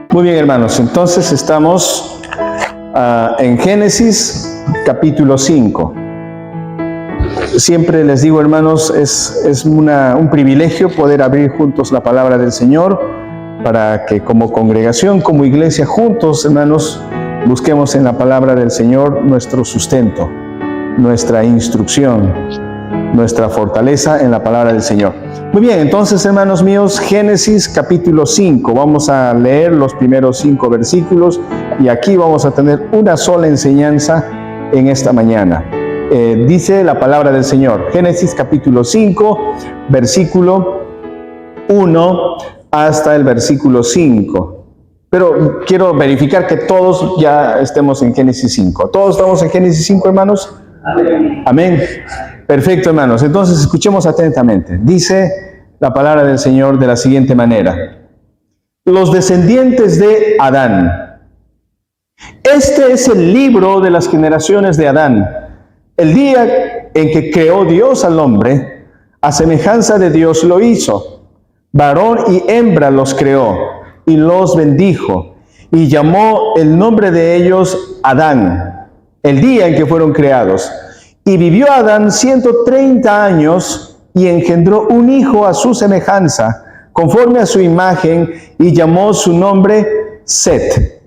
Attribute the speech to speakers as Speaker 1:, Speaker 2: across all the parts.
Speaker 1: Muy bien, hermanos, entonces estamos en Génesis capítulo 5. Siempre les digo, hermanos, es un privilegio poder abrir juntos la palabra del Señor para que como congregación, como iglesia, juntos, hermanos, busquemos en la palabra del Señor nuestro sustento, nuestra instrucción, nuestra fortaleza en la palabra del Señor. Muy bien, entonces, hermanos míos, Génesis capítulo 5. Vamos a leer los primeros 5 versículos y aquí vamos a tener una sola enseñanza en esta mañana. Dice la palabra del Señor, Génesis capítulo 5, versículo 1 hasta el versículo 5. Pero quiero verificar que todos ya estemos en Génesis 5. ¿Todos estamos en Génesis 5, hermanos? Amén. Amén. Perfecto, hermanos. Entonces escuchemos atentamente. Dice la palabra del Señor de la siguiente manera. Los descendientes de Adán. Este es el libro de las generaciones de Adán. El día en que creó Dios al hombre, a semejanza de Dios lo hizo. Varón y hembra los creó y los bendijo y llamó el nombre de ellos Adán, el día en que fueron creados. Y vivió Adán 130 años y engendró un hijo a su semejanza, conforme a su imagen, y llamó su nombre Set.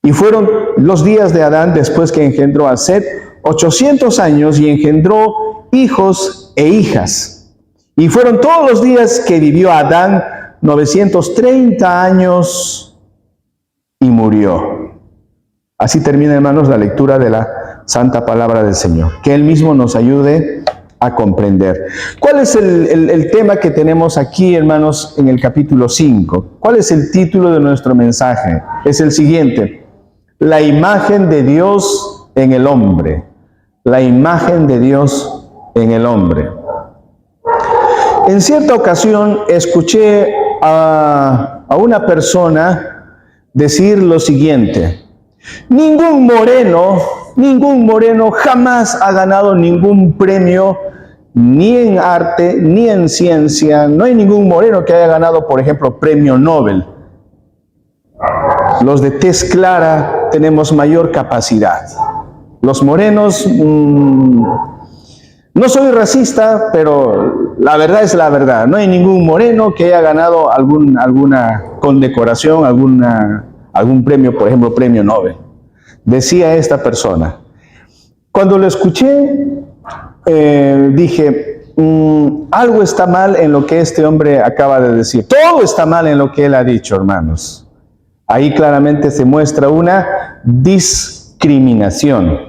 Speaker 1: Y fueron los días de Adán después que engendró a Set 800 años y engendró hijos e hijas. Y fueron todos los días que vivió Adán 930 años y murió. Así termina, hermanos, la lectura de la santa palabra del Señor. Que Él mismo nos ayude a comprender. ¿Cuál es el tema que tenemos aquí, hermanos, en el capítulo 5? ¿Cuál es el título de nuestro mensaje? Es el siguiente: la imagen de Dios en el hombre. La imagen de Dios en el hombre. En cierta ocasión escuché a una persona decir lo siguiente: ningún moreno jamás ha ganado ningún premio, ni en arte, ni en ciencia. No hay ningún moreno que haya ganado, por ejemplo, premio Nobel. Los de tez clara tenemos mayor capacidad. Los morenos, no soy racista, pero la verdad es la verdad. No hay ningún moreno que haya ganado alguna condecoración, algún premio, por ejemplo, premio Nobel. Decía esta persona. Cuando lo escuché, dije, algo está mal en lo que este hombre acaba de decir. Todo está mal en lo que él ha dicho, hermanos. Ahí claramente se muestra una discriminación.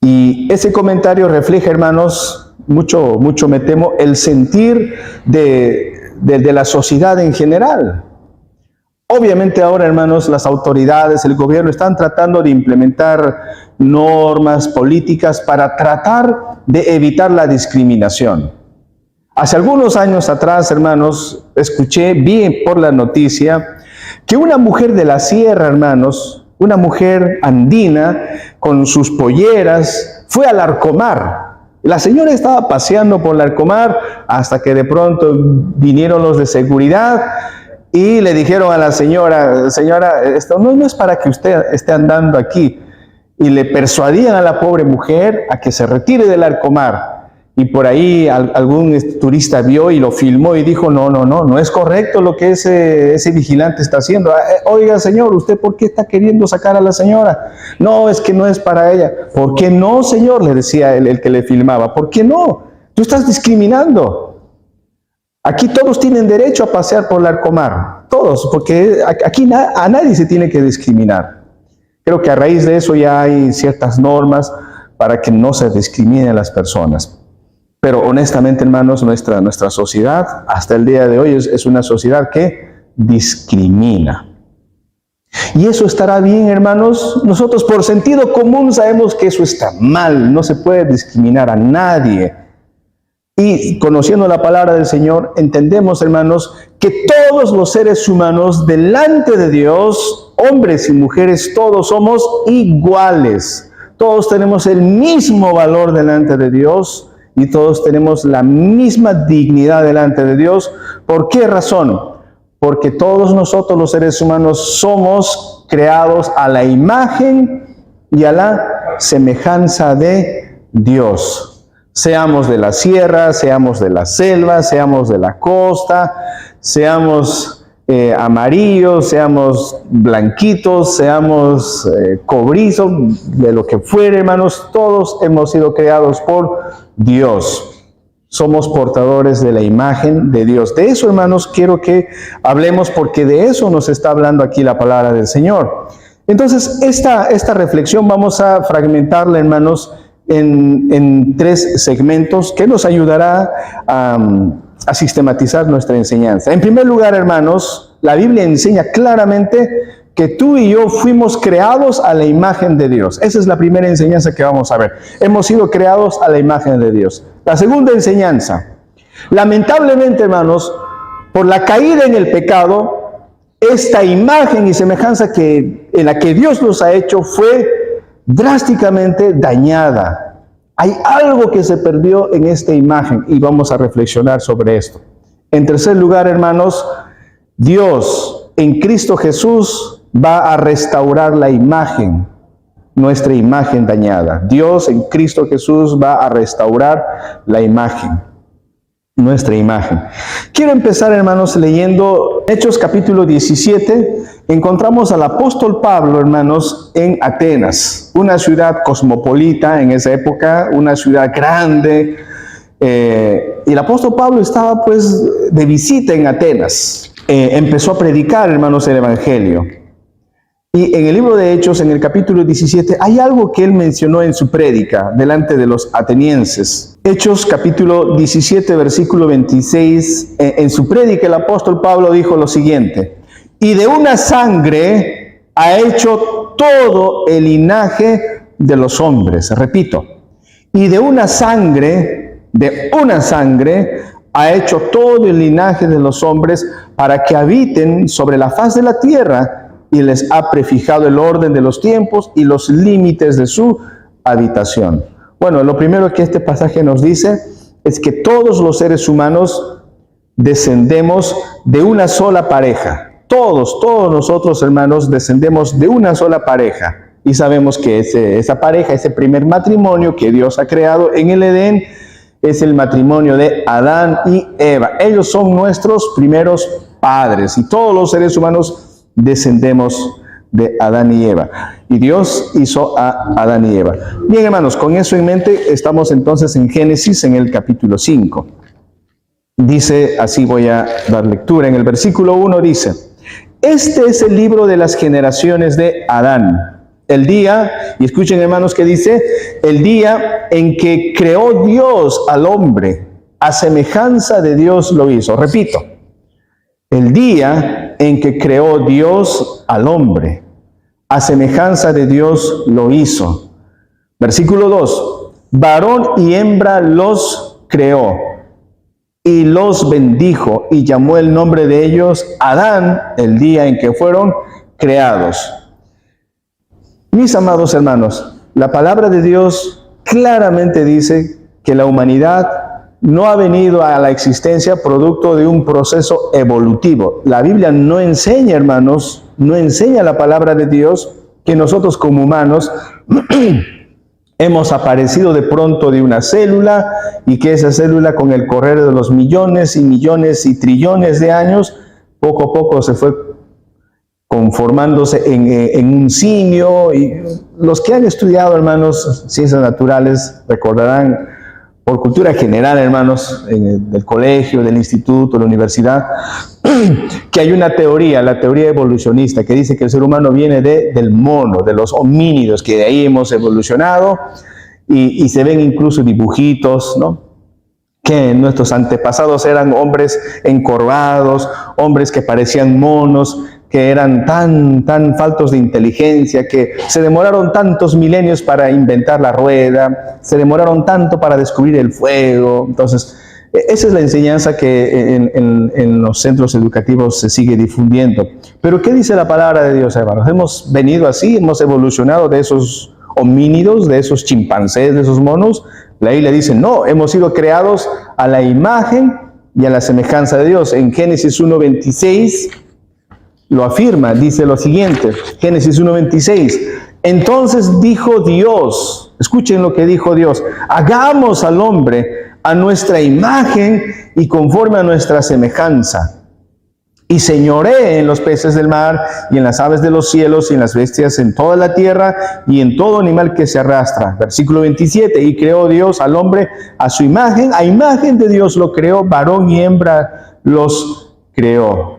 Speaker 1: Y ese comentario refleja, hermanos, mucho me temo, el sentir de la sociedad en general. Obviamente ahora, hermanos, las autoridades, el gobierno están tratando de implementar normas, políticas para tratar de evitar la discriminación. Hace algunos años atrás, hermanos, vi por la noticia que una mujer de la sierra, hermanos, una mujer andina con sus polleras, fue al Larcomar. La señora estaba paseando por Larcomar hasta que de pronto vinieron los de seguridad y le dijeron a la señora, esto no es para que usted esté andando aquí. Y le persuadían a la pobre mujer a que se retire del Larcomar. Y por ahí algún turista vio y lo filmó y dijo, no es correcto lo que ese vigilante está haciendo. Oiga, señor, ¿usted por qué está queriendo sacar a la señora? No, es que no es para ella. ¿Por qué no, señor? Le decía el que le filmaba. ¿Por qué no? Tú estás discriminando. Aquí todos tienen derecho a pasear por Larcomar. Todos, porque aquí a nadie se tiene que discriminar. Creo que a raíz de eso ya hay ciertas normas para que no se discriminen a las personas. Pero honestamente, hermanos, nuestra sociedad hasta el día de hoy es una sociedad que discrimina. Y eso estará bien, hermanos. Nosotros por sentido común sabemos que eso está mal. No se puede discriminar a nadie. Y conociendo la palabra del Señor, entendemos, hermanos, que todos los seres humanos delante de Dios, hombres y mujeres, todos somos iguales. Todos tenemos el mismo valor delante de Dios y todos tenemos la misma dignidad delante de Dios. ¿Por qué razón? Porque todos nosotros los seres humanos somos creados a la imagen y a la semejanza de Dios. Seamos de la sierra, seamos de la selva, seamos de la costa, seamos amarillos, seamos blanquitos, seamos cobrizos, de lo que fuere, hermanos, todos hemos sido creados por Dios. Somos portadores de la imagen de Dios. De eso, hermanos, quiero que hablemos, porque de eso nos está hablando aquí la palabra del Señor. Entonces, esta reflexión vamos a fragmentarla, hermanos, en 3 segmentos que nos ayudará a sistematizar nuestra enseñanza. En primer lugar, hermanos, la Biblia enseña claramente que tú y yo fuimos creados a la imagen de Dios. Esa es la primera enseñanza que vamos a ver. Hemos sido creados a la imagen de Dios. La segunda enseñanza, lamentablemente, hermanos, por la caída en el pecado, esta imagen y semejanza en la que Dios nos ha hecho fue drásticamente dañada. Hay algo que se perdió en esta imagen y vamos a reflexionar sobre esto. En tercer lugar, hermanos, Dios en Cristo Jesús va a restaurar la imagen, nuestra imagen dañada. Dios en Cristo Jesús va a restaurar la imagen, nuestra imagen. Quiero empezar, hermanos, leyendo Hechos capítulo 17. Encontramos al apóstol Pablo, hermanos, en Atenas, una ciudad cosmopolita en esa época, una ciudad grande. Y el apóstol Pablo estaba, pues, de visita en Atenas. Empezó a predicar, hermanos, el evangelio. Y en el libro de Hechos, en el capítulo 17, hay algo que él mencionó en su prédica delante de los atenienses. Hechos capítulo 17, versículo 26, en su prédica el apóstol Pablo dijo lo siguiente: y de una sangre ha hecho todo el linaje de los hombres. Repito, y de una sangre ha hecho todo el linaje de los hombres para que habiten sobre la faz de la tierra, y les ha prefijado el orden de los tiempos y los límites de su habitación. Bueno, lo primero que este pasaje nos dice es que todos los seres humanos descendemos de una sola pareja. Todos nosotros, hermanos, descendemos de una sola pareja. Y sabemos que esa pareja, ese primer matrimonio que Dios ha creado en el Edén, es el matrimonio de Adán y Eva. Ellos son nuestros primeros padres y todos los seres humanos descendemos de Adán y Eva. Y Dios hizo a Adán y Eva. Bien, hermanos, con eso en mente estamos entonces en Génesis, en el capítulo 5. Dice, así voy a dar lectura. En el versículo 1 dice: este es el libro de las generaciones de Adán. El día, y escuchen, hermanos, que dice: el día en que creó Dios al hombre, a semejanza de Dios lo hizo. Repito, el día en que creó Dios al hombre, a semejanza de Dios lo hizo. Versículo 2, varón y hembra los creó y los bendijo y llamó el nombre de ellos Adán, el día en que fueron creados. Mis amados hermanos, la palabra de Dios claramente dice que la humanidad no ha venido a la existencia producto de un proceso evolutivo. La Biblia no enseña, hermanos, no enseña la palabra de Dios que nosotros como humanos hemos aparecido de pronto de una célula y que esa célula, con el correr de los millones y millones y trillones de años, poco a poco se fue conformándose en un simio. Y los que han estudiado, hermanos, ciencias naturales recordarán, por cultura general, hermanos, del colegio, del instituto, de la universidad, que hay una teoría, la teoría evolucionista, que dice que el ser humano viene del mono, de los homínidos, que de ahí hemos evolucionado, y se ven incluso dibujitos, ¿no?, que nuestros antepasados eran hombres encorvados, hombres que parecían monos, que eran tan faltos de inteligencia, que se demoraron tantos milenios para inventar la rueda, se demoraron tanto para descubrir el fuego. Entonces, esa es la enseñanza que en los centros educativos se sigue difundiendo. Pero ¿qué dice la palabra de Dios, hermanos? Hemos venido así, hemos evolucionado de esos homínidos, de esos chimpancés, de esos monos, La Biblia dice, no, hemos sido creados a la imagen y a la semejanza de Dios. En Génesis 1:26 lo afirma, dice lo siguiente, Génesis 1:26. Entonces dijo Dios, escuchen lo que dijo Dios, hagamos al hombre a nuestra imagen y conforme a nuestra semejanza. Y señoree en los peces del mar, y en las aves de los cielos, y en las bestias en toda la tierra, y en todo animal que se arrastra. Versículo 27, y creó Dios al hombre a su imagen, a imagen de Dios lo creó, varón y hembra los creó.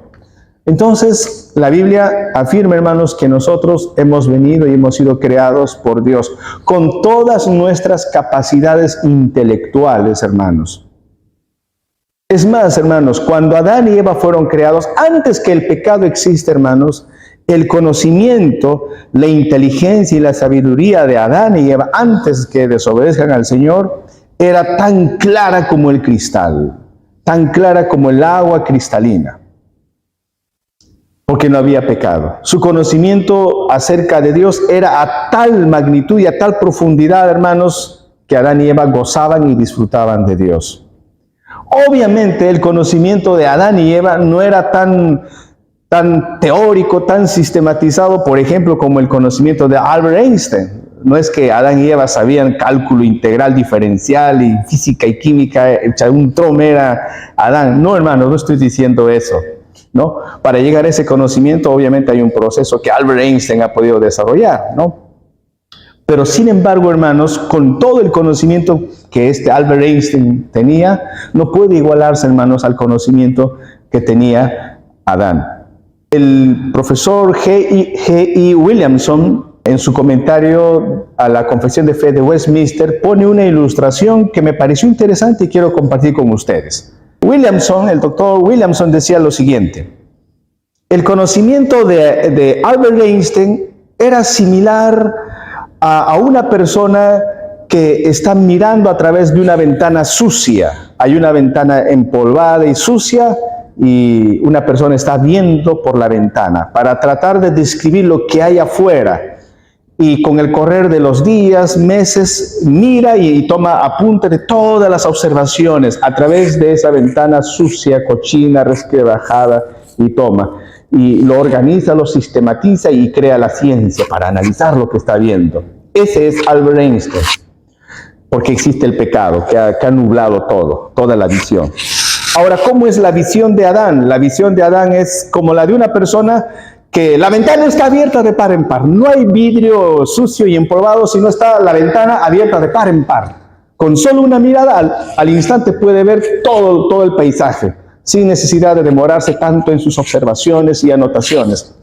Speaker 1: Entonces, la Biblia afirma, hermanos, que nosotros hemos venido y hemos sido creados por Dios, con todas nuestras capacidades intelectuales, hermanos. Es más, hermanos, cuando Adán y Eva fueron creados, antes que el pecado exista, hermanos, el conocimiento, la inteligencia y la sabiduría de Adán y Eva, antes que desobedezcan al Señor, era tan clara como el cristal, tan clara como el agua cristalina, porque no había pecado. Su conocimiento acerca de Dios era a tal magnitud y a tal profundidad, hermanos, que Adán y Eva gozaban y disfrutaban de Dios. Obviamente el conocimiento de Adán y Eva no era tan teórico, tan sistematizado, por ejemplo, como el conocimiento de Albert Einstein. No es que Adán y Eva sabían cálculo integral diferencial y física y química, un trome era Adán. No, hermano, no estoy diciendo eso, ¿no? Para llegar a ese conocimiento, obviamente hay un proceso que Albert Einstein ha podido desarrollar, ¿no? Pero sin embargo, hermanos, con todo el conocimiento que Albert Einstein tenía, no puede igualarse, hermanos, al conocimiento que tenía Adán. El profesor G.E. Williamson, en su comentario a la Confesión de Fe de Westminster, pone una ilustración que me pareció interesante y quiero compartir con ustedes. El doctor Williamson decía lo siguiente: el conocimiento de Albert Einstein era similar a una persona que está mirando a través de una ventana sucia. Hay una ventana empolvada y sucia y una persona está viendo por la ventana para tratar de describir lo que hay afuera. Y con el correr de los días, meses, mira y toma apunte de todas las observaciones a través de esa ventana sucia, cochina, resquebrajada, y toma. Y lo organiza, lo sistematiza y crea la ciencia para analizar lo que está viendo. Ese es Albert Einstein, porque existe el pecado que ha nublado toda la visión. Ahora, ¿cómo es la visión de Adán? La visión de Adán es como la de una persona que la ventana está abierta de par en par. No hay vidrio sucio y empolvado, sino está la ventana abierta de par en par. Con solo una mirada al instante puede ver todo el paisaje, sin necesidad de demorarse tanto en sus observaciones y anotaciones.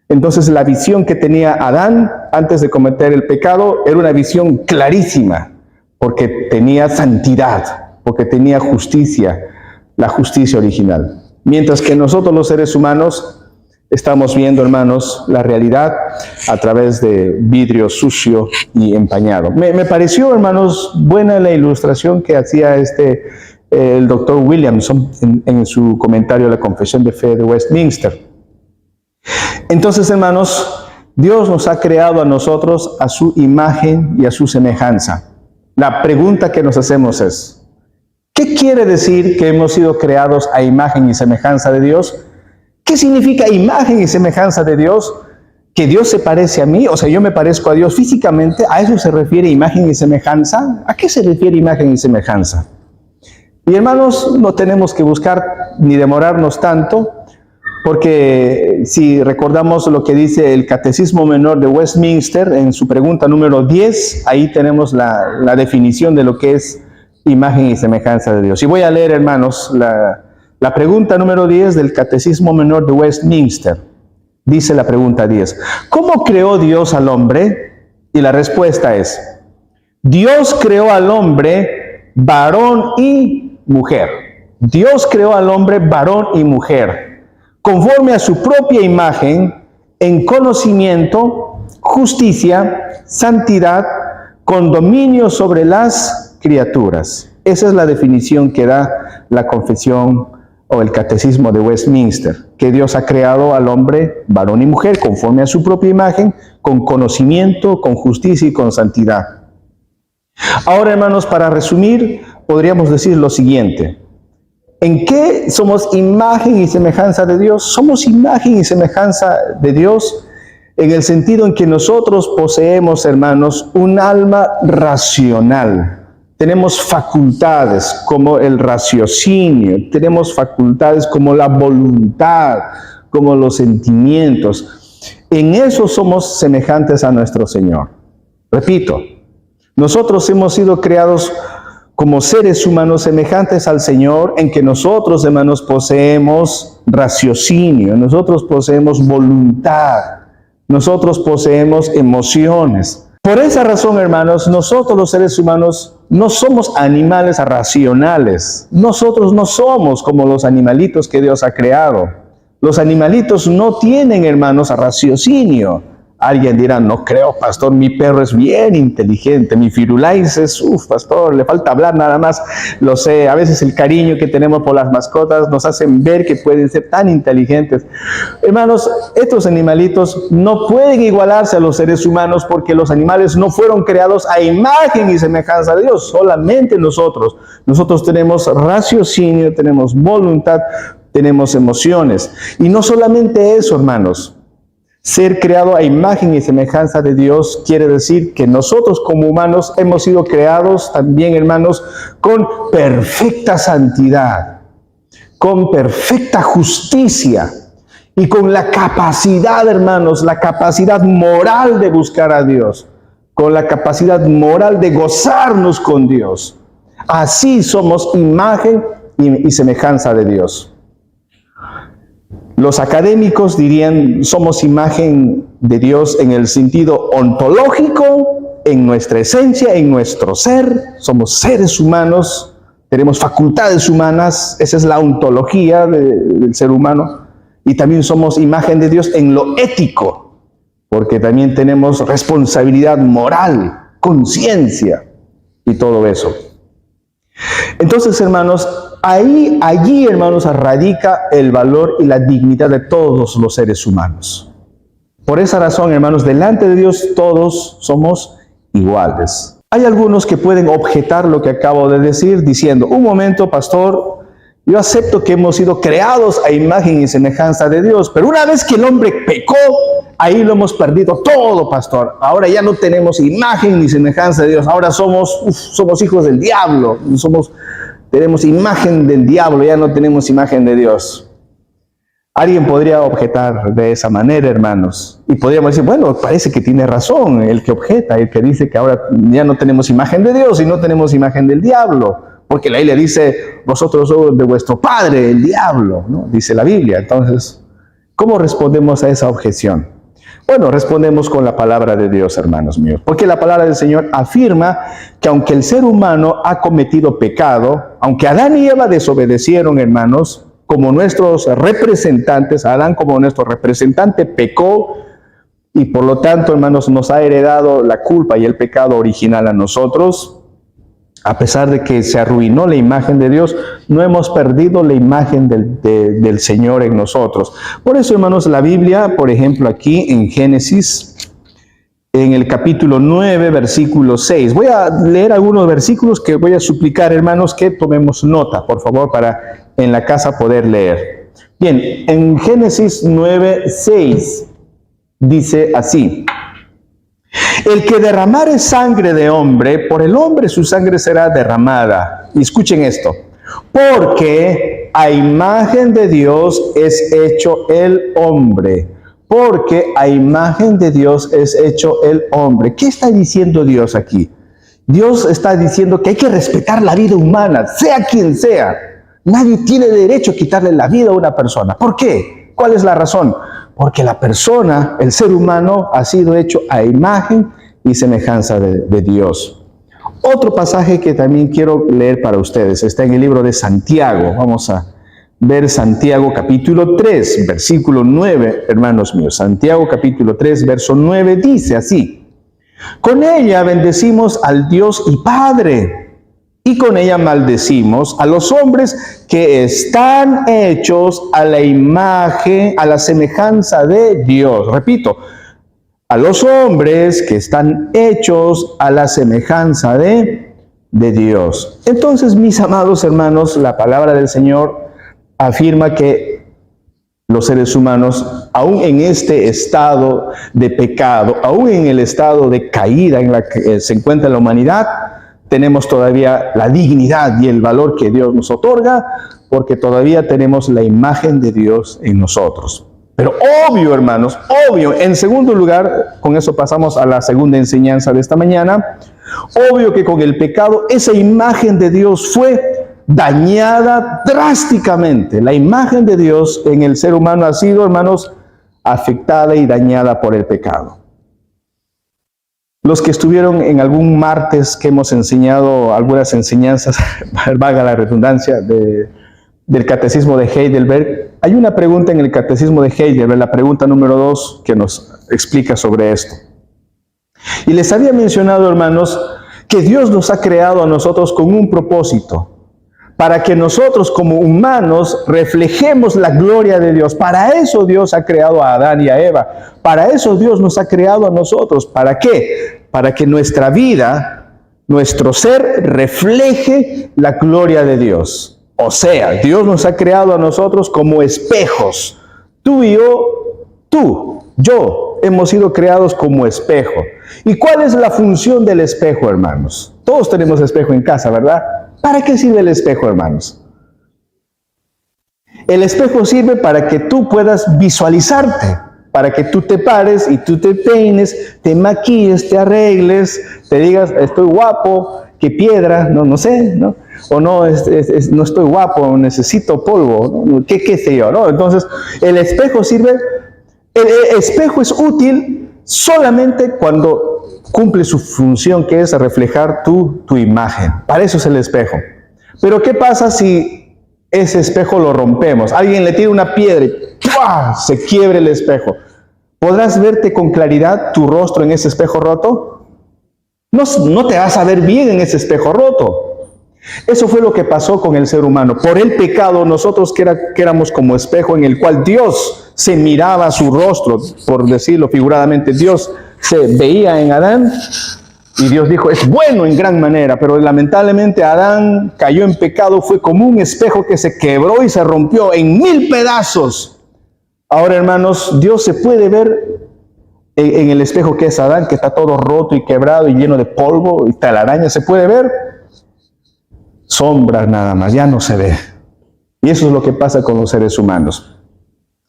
Speaker 1: Entonces la visión que tenía Adán antes de cometer el pecado era una visión clarísima, porque tenía santidad, porque tenía justicia, la justicia original. Mientras que nosotros los seres humanos estamos viendo, hermanos, la realidad a través de vidrio sucio y empañado. Me pareció, hermanos, buena la ilustración que hacía el doctor Williamson en su comentario a la Confesión de Fe de Westminster. Entonces, hermanos, Dios nos ha creado a nosotros a su imagen y a su semejanza. La pregunta que nos hacemos es, ¿qué quiere decir que hemos sido creados a imagen y semejanza de Dios? ¿Qué significa imagen y semejanza de Dios? ¿Que Dios se parece a mí? O sea, yo me parezco a Dios físicamente. ¿A eso se refiere imagen y semejanza? ¿A qué se refiere imagen y semejanza? Y hermanos, no tenemos que buscar ni demorarnos tanto, porque si recordamos lo que dice el Catecismo Menor de Westminster en su pregunta número 10, ahí tenemos la definición de lo que es imagen y semejanza de Dios. Y voy a leer, hermanos, la pregunta número 10 del Catecismo Menor de Westminster. Dice la pregunta 10: ¿cómo creó Dios al hombre? Y la respuesta es: Dios creó al hombre varón y mujer. Dios creó al hombre varón y mujer, conforme a su propia imagen, en conocimiento, justicia, santidad, con dominio sobre las criaturas. Esa es la definición que da la Confesión o el Catecismo de Westminster, que Dios ha creado al hombre, varón y mujer, conforme a su propia imagen, con conocimiento, con justicia y con santidad. Ahora, hermanos, para resumir, podríamos decir lo siguiente. ¿En qué somos imagen y semejanza de Dios? Somos imagen y semejanza de Dios en el sentido en que nosotros poseemos, hermanos, un alma racional. Tenemos facultades como el raciocinio, tenemos facultades como la voluntad, como los sentimientos. En eso somos semejantes a nuestro Señor. Repito, nosotros hemos sido creados como seres humanos semejantes al Señor, en que nosotros, hermanos, poseemos raciocinio, nosotros poseemos voluntad, nosotros poseemos emociones. Por esa razón, hermanos, nosotros los seres humanos no somos animales racionales. Nosotros no somos como los animalitos que Dios ha creado. Los animalitos no tienen, hermanos, raciocinio. Alguien dirá, no creo, pastor, mi perro es bien inteligente, mi Firulais es, pastor, le falta hablar nada más. Lo sé, a veces el cariño que tenemos por las mascotas nos hacen ver que pueden ser tan inteligentes. Hermanos, estos animalitos no pueden igualarse a los seres humanos porque los animales no fueron creados a imagen y semejanza de Dios, solamente nosotros. Nosotros tenemos raciocinio, tenemos voluntad, tenemos emociones. Y no solamente eso, hermanos. Ser creado a imagen y semejanza de Dios quiere decir que nosotros como humanos hemos sido creados también, hermanos, con perfecta santidad, con perfecta justicia y con la capacidad, hermanos, la capacidad moral de buscar a Dios, con la capacidad moral de gozarnos con Dios. Así somos imagen y semejanza de Dios. Los académicos dirían, somos imagen de Dios en el sentido ontológico, en nuestra esencia, en nuestro ser. Somos seres humanos, tenemos facultades humanas, esa es la ontología del ser humano. Y también somos imagen de Dios en lo ético, porque también tenemos responsabilidad moral, conciencia y todo eso. Entonces, hermanos, allí, hermanos, radica el valor y la dignidad de todos los seres humanos. Por esa razón, hermanos, delante de Dios todos somos iguales. Hay algunos que pueden objetar lo que acabo de decir diciendo, un momento, pastor, yo acepto que hemos sido creados a imagen y semejanza de Dios, pero una vez que el hombre pecó, ahí lo hemos perdido todo, pastor. Ahora ya no tenemos imagen ni semejanza de Dios, ahora somos hijos del diablo, tenemos imagen del diablo, ya no tenemos imagen de Dios. Alguien podría objetar de esa manera, hermanos, y podríamos decir, bueno, parece que tiene razón el que objeta, el que dice que ahora ya no tenemos imagen de Dios y no tenemos imagen del diablo, porque la Biblia dice, vosotros sois de vuestro padre, el diablo, ¿no? Dice la Biblia. Entonces, ¿cómo respondemos a esa objeción? Bueno, respondemos con la palabra de Dios, hermanos míos, porque la palabra del Señor afirma que aunque el ser humano ha cometido pecado, aunque Adán y Eva desobedecieron, hermanos, como nuestros representantes, Adán como nuestro representante pecó y por lo tanto, hermanos, nos ha heredado la culpa y el pecado original a nosotros. A pesar de que se arruinó la imagen de Dios, no hemos perdido la imagen del Señor en nosotros. Por eso, hermanos, la Biblia, por ejemplo, aquí en Génesis, en el capítulo 9, versículo 6. Voy a leer algunos versículos que voy a suplicar, hermanos, que tomemos nota, por favor, para en la casa poder leer. Bien, en Génesis 9, 6, dice así. El que derramare sangre de hombre, por el hombre su sangre será derramada. Y escuchen esto. Porque a imagen de Dios es hecho el hombre. Porque a imagen de Dios es hecho el hombre. ¿Qué está diciendo Dios aquí? Dios está diciendo que hay que respetar la vida humana, sea quien sea. Nadie tiene derecho a quitarle la vida a una persona. ¿Por qué? ¿Cuál es la razón? Porque la persona, el ser humano, ha sido hecho a imagen y semejanza de Dios. Otro pasaje que también quiero leer para ustedes está en el libro de Santiago. Vamos a ver Santiago capítulo 3, versículo 9, hermanos míos. Santiago capítulo 3, verso 9 dice así. Con ella bendecimos al Dios y Padre, y con ella maldecimos a los hombres que están hechos a la imagen, a la semejanza de Dios. Repito, a los hombres que están hechos a la semejanza de Dios. Entonces, mis amados hermanos, la palabra del Señor afirma que los seres humanos, aún en este estado de pecado, aún en el estado de caída en la que se encuentra la humanidad, tenemos todavía la dignidad y el valor que Dios nos otorga, porque todavía tenemos la imagen de Dios en nosotros. Pero obvio, hermanos, obvio, en segundo lugar, con eso pasamos a la segunda enseñanza de esta mañana, obvio que con el pecado esa imagen de Dios fue dañada drásticamente. La imagen de Dios en el ser humano ha sido, hermanos, afectada y dañada por el pecado. Los que estuvieron en algún martes que hemos enseñado algunas enseñanzas, valga la redundancia, del catecismo de Heidelberg, hay una pregunta en el catecismo de Heidelberg, la pregunta número 2, que nos explica sobre esto. Y les había mencionado, hermanos, que Dios nos ha creado a nosotros con un propósito, para que nosotros como humanos reflejemos la gloria de Dios. Para eso Dios ha creado a Adán y a Eva. Para eso Dios nos ha creado a nosotros. ¿Para qué? Para que nuestra vida, nuestro ser, refleje la gloria de Dios. O sea, Dios nos ha creado a nosotros como espejos. Tú y yo, hemos sido creados como espejo. ¿Y cuál es la función del espejo, hermanos? Todos tenemos espejo en casa, ¿verdad? ¿Para qué sirve el espejo, hermanos? El espejo sirve para que tú puedas visualizarte, para que tú te pares y tú te peines, te maquilles, te arregles, te digas, estoy guapo, qué piedra, no sé, ¿no? O no, no estoy guapo, necesito polvo, ¿no? ¿Qué sé yo, ¿no? Entonces, el espejo sirve, el espejo es útil solamente cuando cumple su función, que es reflejar tu imagen. Para eso es el espejo. Pero ¿qué pasa si ese espejo lo rompemos? Alguien le tira una piedra y ¡pua!, se quiebre el espejo. ¿Podrás verte con claridad tu rostro en ese espejo roto? No te vas a ver bien en ese espejo roto. Eso fue lo que pasó con el ser humano. Por el pecado, nosotros que éramos como espejo en el cual Dios se miraba su rostro, por decirlo figuradamente, Dios se veía en Adán y Dios dijo, es bueno en gran manera, pero lamentablemente Adán cayó en pecado, fue como un espejo que se quebró y se rompió en 1000 pedazos. Ahora, hermanos, Dios se puede ver en el espejo que es Adán, que está todo roto y quebrado y lleno de polvo y telaraña, ¿se puede ver? Sombras nada más, ya no se ve. Y eso es lo que pasa con los seres humanos.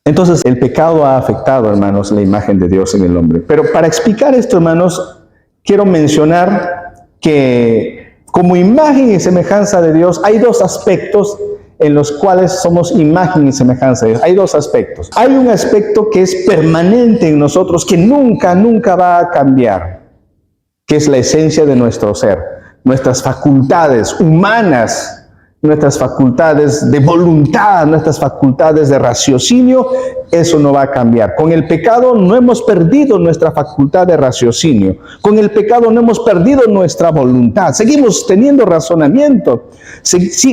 Speaker 1: Entonces, el pecado ha afectado, hermanos, la imagen de Dios en el hombre. Pero para explicar esto, hermanos, quiero mencionar que como imagen y semejanza de Dios, hay dos aspectos en los cuales somos imagen y semejanza de Dios. Hay dos aspectos. Hay un aspecto que es permanente en nosotros, que nunca va a cambiar, que es la esencia de nuestro ser, nuestras facultades humanas, nuestras facultades de voluntad, nuestras facultades de raciocinio, eso no va a cambiar. Con el pecado no hemos perdido nuestra facultad de raciocinio. Con el pecado no hemos perdido nuestra voluntad. Seguimos teniendo razonamiento.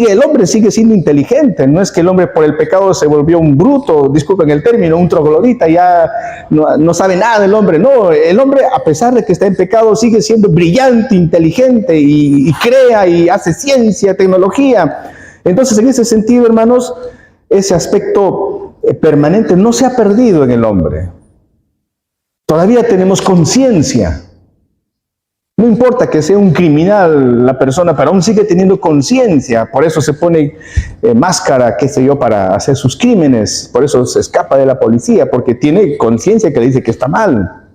Speaker 1: El hombre sigue siendo inteligente. No es que el hombre por el pecado se volvió un bruto, disculpen el término, un troglodita, ya no sabe nada del hombre. No, el hombre, a pesar de que está en pecado, sigue siendo brillante, inteligente y crea y hace ciencia, tecnología. Entonces, en ese sentido, hermanos, ese aspecto permanente no se ha perdido en el hombre. Todavía tenemos conciencia. No importa que sea un criminal la persona, pero aún sigue teniendo conciencia. Por eso se pone máscara, qué sé yo, para hacer sus crímenes. Por eso se escapa de la policía, porque tiene conciencia que le dice que está mal.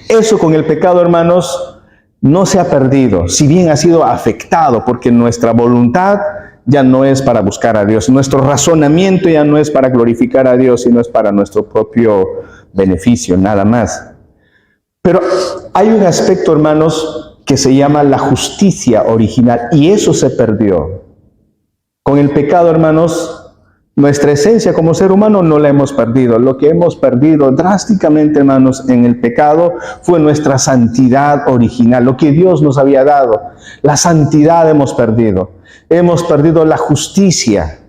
Speaker 1: Eso con el pecado, hermanos, no se ha perdido, si bien ha sido afectado, porque nuestra voluntad ya no es para buscar a Dios, nuestro razonamiento ya no es para glorificar a Dios, sino es para nuestro propio beneficio, nada más. Pero hay un aspecto, hermanos, que se llama la justicia original, y eso se perdió. Con el pecado, hermanos, nuestra esencia como ser humano no la hemos perdido. Lo que hemos perdido drásticamente, hermanos, en el pecado fue nuestra santidad original, lo que Dios nos había dado. La santidad hemos perdido. Hemos perdido la justicia.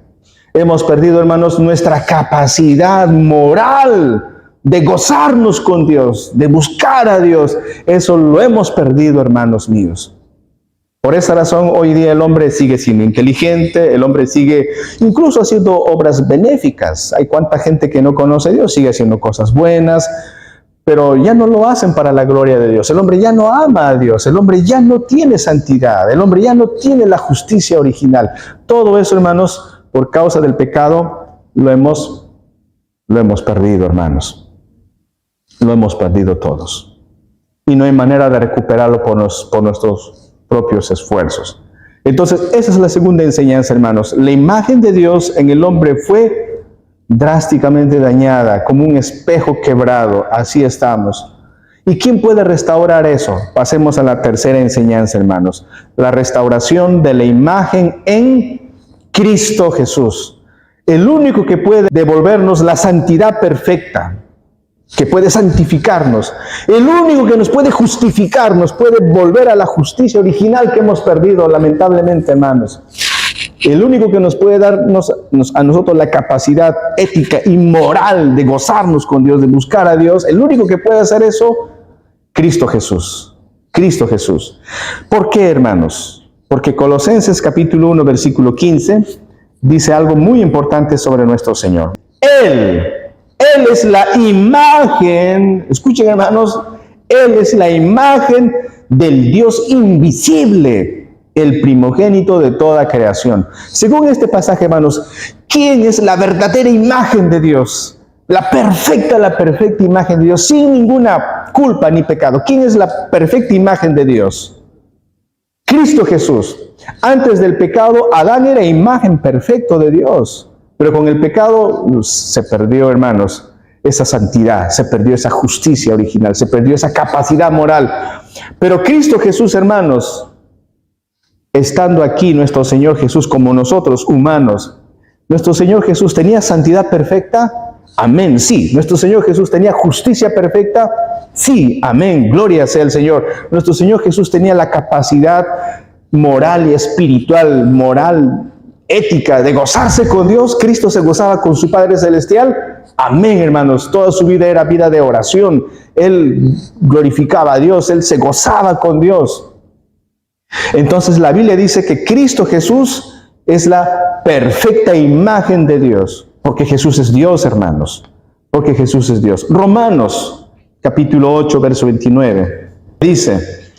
Speaker 1: Hemos perdido, hermanos, nuestra capacidad moral de gozarnos con Dios, de buscar a Dios. Eso lo hemos perdido, hermanos míos. Por esa razón, hoy día el hombre sigue siendo inteligente, el hombre sigue incluso haciendo obras benéficas. Hay cuánta gente que no conoce a Dios, sigue haciendo cosas buenas, pero ya no lo hacen para la gloria de Dios. El hombre ya no ama a Dios, el hombre ya no tiene santidad, el hombre ya no tiene la justicia original. Todo eso, hermanos, por causa del pecado, lo hemos perdido, hermanos. Lo hemos perdido todos. Y no hay manera de recuperarlo por nuestros propios esfuerzos. Entonces, esa es la segunda enseñanza, hermanos. La imagen de Dios en el hombre fue drásticamente dañada, como un espejo quebrado. Así estamos. ¿Y quién puede restaurar eso? Pasemos a la tercera enseñanza, hermanos. La restauración de la imagen en Cristo Jesús. El único que puede devolvernos la santidad perfecta, que puede santificarnos, el único que nos puede justificar, nos puede volver a la justicia original que hemos perdido, lamentablemente, hermanos. El único que nos puede darnos a nosotros la capacidad ética y moral de gozarnos con Dios, de buscar a Dios, el único que puede hacer eso, Cristo Jesús. Cristo Jesús. ¿Por qué, hermanos? Porque Colosenses capítulo 1, versículo 15, dice algo muy importante sobre nuestro Señor. Él es la imagen, escuchen, hermanos, Él es la imagen del Dios invisible, el primogénito de toda creación. Según este pasaje, hermanos, ¿quién es la verdadera imagen de Dios? La perfecta imagen de Dios, sin ninguna culpa ni pecado. ¿Quién es la perfecta imagen de Dios? Cristo Jesús. Antes del pecado, Adán era imagen perfecta de Dios. Pero con el pecado se perdió, hermanos, esa santidad, se perdió esa justicia original, se perdió esa capacidad moral. Pero Cristo Jesús, hermanos, estando aquí nuestro Señor Jesús como nosotros, humanos, nuestro Señor Jesús tenía santidad perfecta, amén, sí. Nuestro Señor Jesús tenía justicia perfecta, sí, amén, gloria sea el Señor. Nuestro Señor Jesús tenía la capacidad moral y espiritual, moral, ética, de gozarse con Dios. Cristo se gozaba con su Padre Celestial. Amén, hermanos. Toda su vida era vida de oración. Él glorificaba a Dios. Él se gozaba con Dios. Entonces la Biblia dice que Cristo Jesús es la perfecta imagen de Dios. Porque Jesús es Dios, hermanos. Porque Jesús es Dios. Romanos, capítulo 8, verso 29. Dice: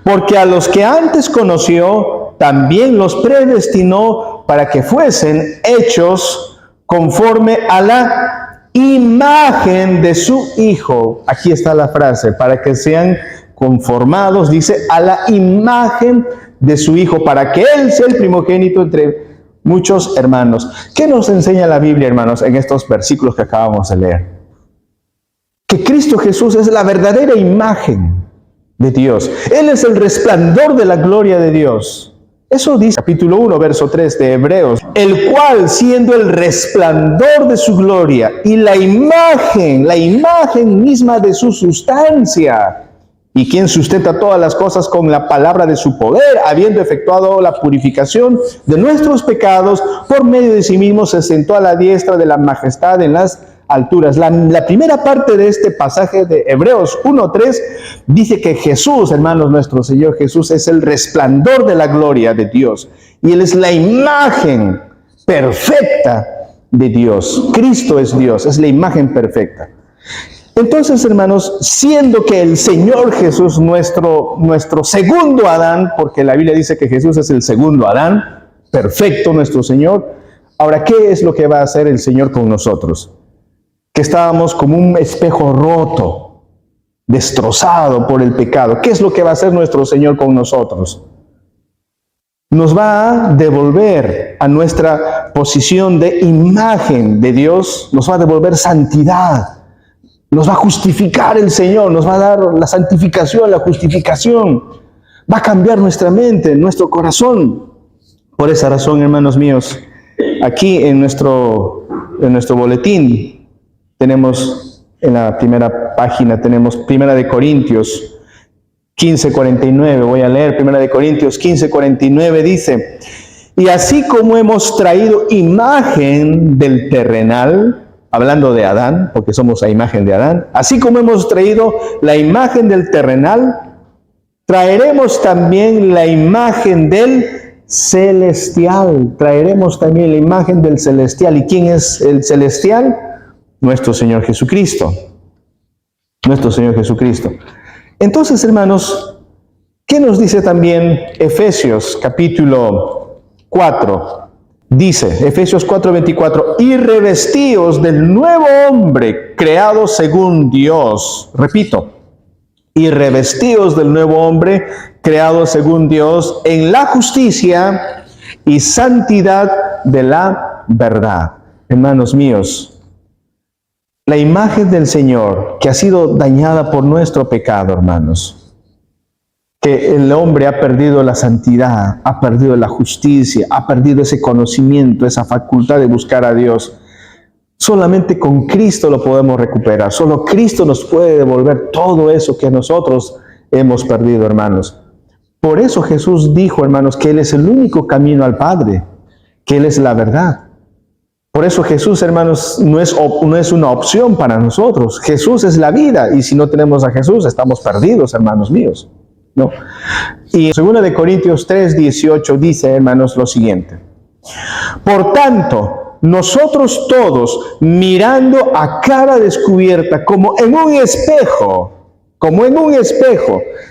Speaker 1: porque a los que antes conoció, también los predestinó para que fuesen hechos conforme a la imagen de su Hijo. Aquí está la frase, para que sean conformados, dice, a la imagen de su Hijo, para que Él sea el primogénito entre muchos hermanos. ¿Qué nos enseña la Biblia, hermanos, en estos versículos que acabamos de leer? Que Cristo Jesús es la verdadera imagen de Dios. Él es el resplandor de la gloria de Dios. Eso dice capítulo 1, verso 3 de Hebreos. El cual, siendo el resplandor de su gloria y la imagen misma de su sustancia, y quien sustenta todas las cosas con la palabra de su poder, habiendo efectuado la purificación de nuestros pecados, por medio de sí mismo se sentó a la diestra de la majestad en las alturas. La primera parte de este pasaje de Hebreos 1:3 dice que Jesús, hermanos, nuestro Señor Jesús, es el resplandor de la gloria de Dios. Y Él es la imagen perfecta de Dios. Cristo es Dios, es la imagen perfecta. Entonces, hermanos, siendo que el Señor Jesús, nuestro segundo Adán, porque la Biblia dice que Jesús es el segundo Adán, perfecto nuestro Señor, ahora, ¿qué es lo que va a hacer el Señor con nosotros? Que estábamos como un espejo roto, destrozado por el pecado. ¿Qué es lo que va a hacer nuestro Señor con nosotros? Nos va a devolver a nuestra posición de imagen de Dios, nos va a devolver santidad, nos va a justificar el Señor, nos va a dar la santificación, la justificación, va a cambiar nuestra mente, nuestro corazón. Por esa razón, hermanos míos, aquí en nuestro boletín, tenemos en la primera página, tenemos 1 de Corintios 15:49. Voy a leer 1 de Corintios 15:49. Dice: y así como hemos traído imagen del terrenal, hablando de Adán, porque somos la imagen de Adán, así como hemos traído la imagen del terrenal, traeremos también la imagen del celestial. Traeremos también la imagen del celestial. ¿Y quién es el celestial? Nuestro Señor Jesucristo. Nuestro Señor Jesucristo. Entonces, hermanos, ¿qué nos dice también Efesios capítulo 4? Dice, Efesios 4:24, y revestíos del nuevo hombre, creado según Dios. Repito, y revestíos del nuevo hombre, creado según Dios, en la justicia y santidad de la verdad. Hermanos míos, la imagen del Señor que ha sido dañada por nuestro pecado, hermanos, que el hombre ha perdido la santidad, ha perdido la justicia, ha perdido ese conocimiento, esa facultad de buscar a Dios. Solamente con Cristo lo podemos recuperar. Solo Cristo nos puede devolver todo eso que nosotros hemos perdido, hermanos. Por eso Jesús dijo, hermanos, que Él es el único camino al Padre, que Él es la verdad. Por eso Jesús, hermanos, no es una opción para nosotros. Jesús es la vida, y si no tenemos a Jesús, estamos perdidos, hermanos míos. ¿No? Y en 2 Corintios 3:18 dice, hermanos, lo siguiente. Por tanto, nosotros todos, mirando a cara descubierta, como en un espejo,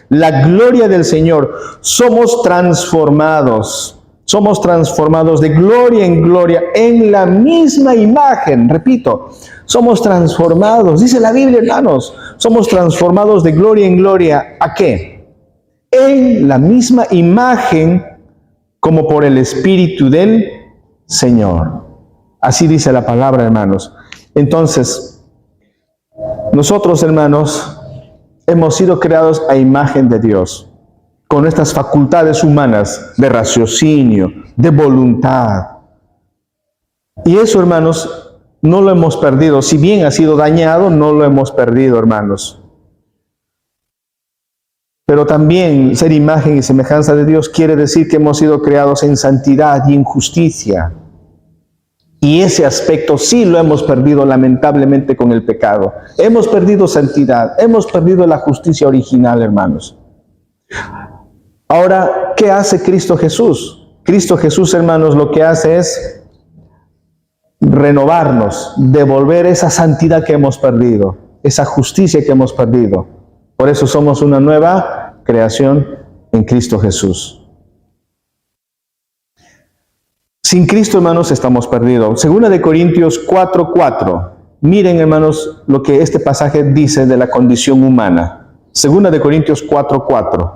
Speaker 1: la gloria del Señor, somos transformados de gloria en gloria en la misma imagen. Repito, somos transformados, dice la Biblia, hermanos, somos transformados de gloria en gloria. ¿A qué? En la misma imagen, como por el Espíritu del Señor. Así dice la palabra, hermanos. Entonces, nosotros, hermanos, hemos sido creados a imagen de Dios, con estas facultades humanas de raciocinio, de voluntad. Y eso, hermanos, no lo hemos perdido. Si bien ha sido dañado, no lo hemos perdido, hermanos. Pero también ser imagen y semejanza de Dios quiere decir que hemos sido creados en santidad y en justicia. Y ese aspecto sí lo hemos perdido lamentablemente con el pecado. Hemos perdido santidad, hemos perdido la justicia original, hermanos. Ahora, ¿qué hace Cristo Jesús? Cristo Jesús, hermanos, lo que hace es renovarnos, devolver esa santidad que hemos perdido, esa justicia que hemos perdido. Por eso somos una nueva creación en Cristo Jesús. Sin Cristo, hermanos, estamos perdidos. 2 Corintios 4:4. Miren, hermanos, lo que este pasaje dice de la condición humana. 2 Corintios 4:4.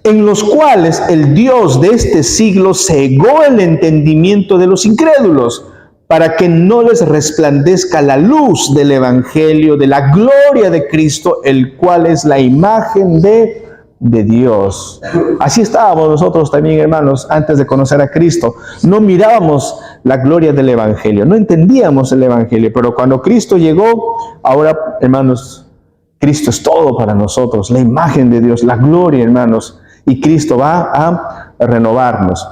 Speaker 1: En los cuales el Dios de este siglo cegó el entendimiento de los incrédulos, para que no les resplandezca la luz del Evangelio, de la gloria de Cristo, el cual es la imagen de Dios. Así estábamos nosotros también, hermanos, antes de conocer a Cristo. No mirábamos la gloria del Evangelio, no entendíamos el Evangelio, pero cuando Cristo llegó, ahora, hermanos, Cristo es todo para nosotros, la imagen de Dios, la gloria, hermanos, y Cristo va a renovarnos.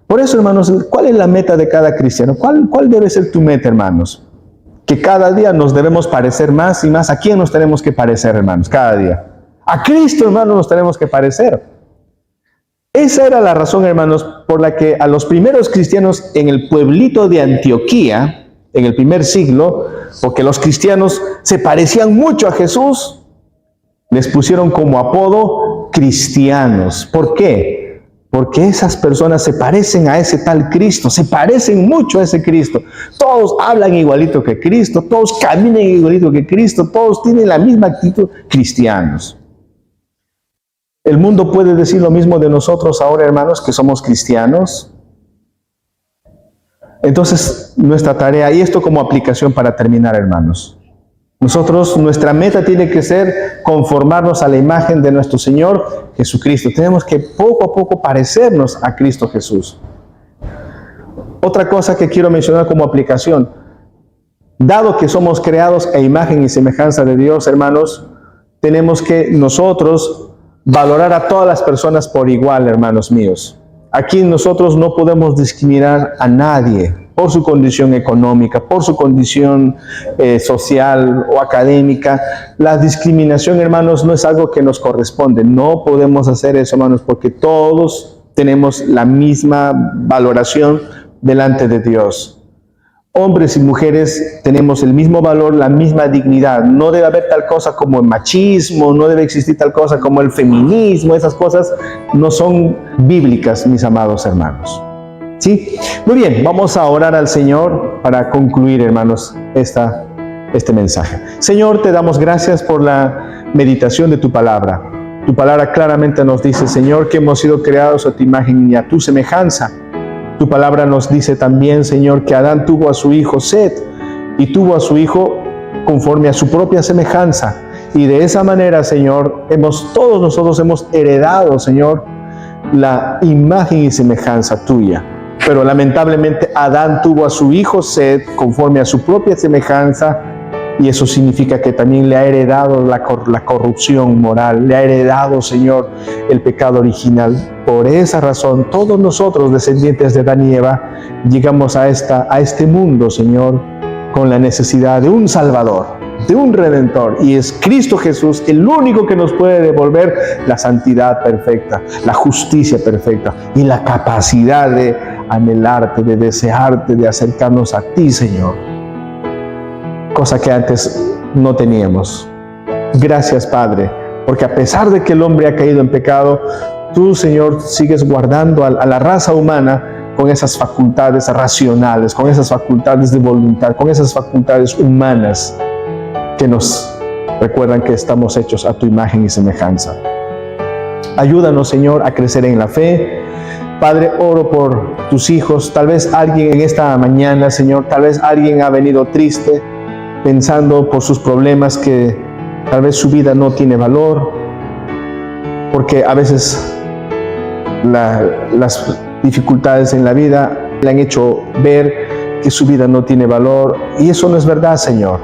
Speaker 1: Por eso, hermanos, ¿cuál es la meta de cada cristiano? ¿Cuál debe ser tu meta, hermanos? Que cada día nos debemos parecer más y más. ¿A quién nos tenemos que parecer, hermanos? Cada día. A Cristo, hermanos, nos tenemos que parecer. Esa era la razón, hermanos, por la que a los primeros cristianos en el pueblito de Antioquía, en el primer siglo, porque los cristianos se parecían mucho a Jesús, les pusieron como apodo cristianos. ¿Por qué? Porque esas personas se parecen a ese tal Cristo, se parecen mucho a ese Cristo. Todos hablan igualito que Cristo, todos caminan igualito que Cristo, todos tienen la misma actitud, cristianos. ¿El mundo puede decir lo mismo de nosotros ahora, hermanos, que somos cristianos? Entonces, nuestra tarea, y esto como aplicación para terminar, hermanos. Nosotros, nuestra meta tiene que ser conformarnos a la imagen de nuestro Señor Jesucristo. Tenemos que poco a poco parecernos a Cristo Jesús. Otra cosa que quiero mencionar como aplicación. Dado que somos creados a imagen y semejanza de Dios, hermanos, tenemos que nosotros valorar a todas las personas por igual, hermanos míos. Aquí nosotros no podemos discriminar a nadie. por su condición económica, por su condición social o académica. La discriminación, hermanos, no es algo que nos corresponde. No podemos hacer eso, hermanos, porque todos tenemos la misma valoración delante de Dios. Hombres y mujeres tenemos el mismo valor, la misma dignidad. No debe haber tal cosa como el machismo, no debe existir tal cosa como el feminismo. Esas cosas no son bíblicas, mis amados hermanos. ¿Sí? Muy bien, vamos a orar al Señor para concluir, hermanos, este mensaje. Señor, te damos gracias por la meditación de tu palabra. Tu palabra claramente nos dice, Señor, que hemos sido creados a tu imagen y a tu semejanza. Tu palabra nos dice también, Señor, que Adán tuvo a su hijo Set y tuvo a su hijo conforme a su propia semejanza. Y de esa manera, Señor, todos nosotros hemos heredado, Señor, la imagen y semejanza tuya. Pero lamentablemente Adán tuvo a su hijo Set conforme a su propia semejanza, y eso significa que también le ha heredado la corrupción moral, le ha heredado, Señor, el pecado original. Por esa razón, todos nosotros, descendientes de Adán y Eva, llegamos a este mundo, Señor, con la necesidad de un Salvador, de un Redentor, y es Cristo Jesús el único que nos puede devolver la santidad perfecta, la justicia perfecta y la capacidad de anhelarte, de desearte, de acercarnos a ti, Señor, cosa que antes no teníamos. Gracias, Padre, porque a pesar de que el hombre ha caído en pecado, tú, Señor, sigues guardando a la raza humana con esas facultades racionales, con esas facultades de voluntad, con esas facultades humanas que nos recuerdan que estamos hechos a tu imagen y semejanza. Ayúdanos, Señor, a crecer en la fe. Padre, oro por tus hijos. Tal vez alguien en esta mañana, Señor, tal vez alguien ha venido triste, pensando por sus problemas que tal vez su vida no tiene valor, porque a veces las dificultades en la vida le han hecho ver que su vida no tiene valor, y eso no es verdad, Señor.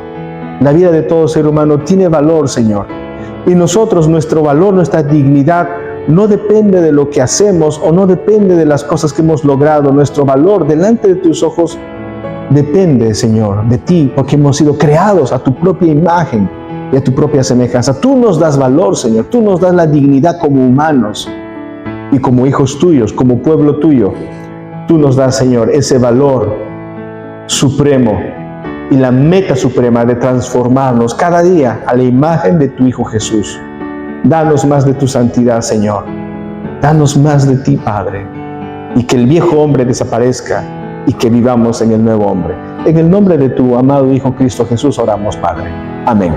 Speaker 1: La vida de todo ser humano tiene valor, Señor, y nosotros, nuestro valor, nuestra dignidad no depende de lo que hacemos o no depende de las cosas que hemos logrado. Nuestro valor delante de tus ojos depende, Señor, de ti, porque hemos sido creados a tu propia imagen y a tu propia semejanza. Tú nos das valor, Señor, tú nos das la dignidad como humanos y como hijos tuyos, como pueblo tuyo. Tú nos das, Señor, ese valor supremo y la meta suprema de transformarnos cada día a la imagen de tu Hijo Jesús. Danos más de tu santidad, Señor. Danos más de ti, Padre, y que el viejo hombre desaparezca y que vivamos en el nuevo hombre. En el nombre de tu amado Hijo Cristo Jesús oramos, Padre. Amén.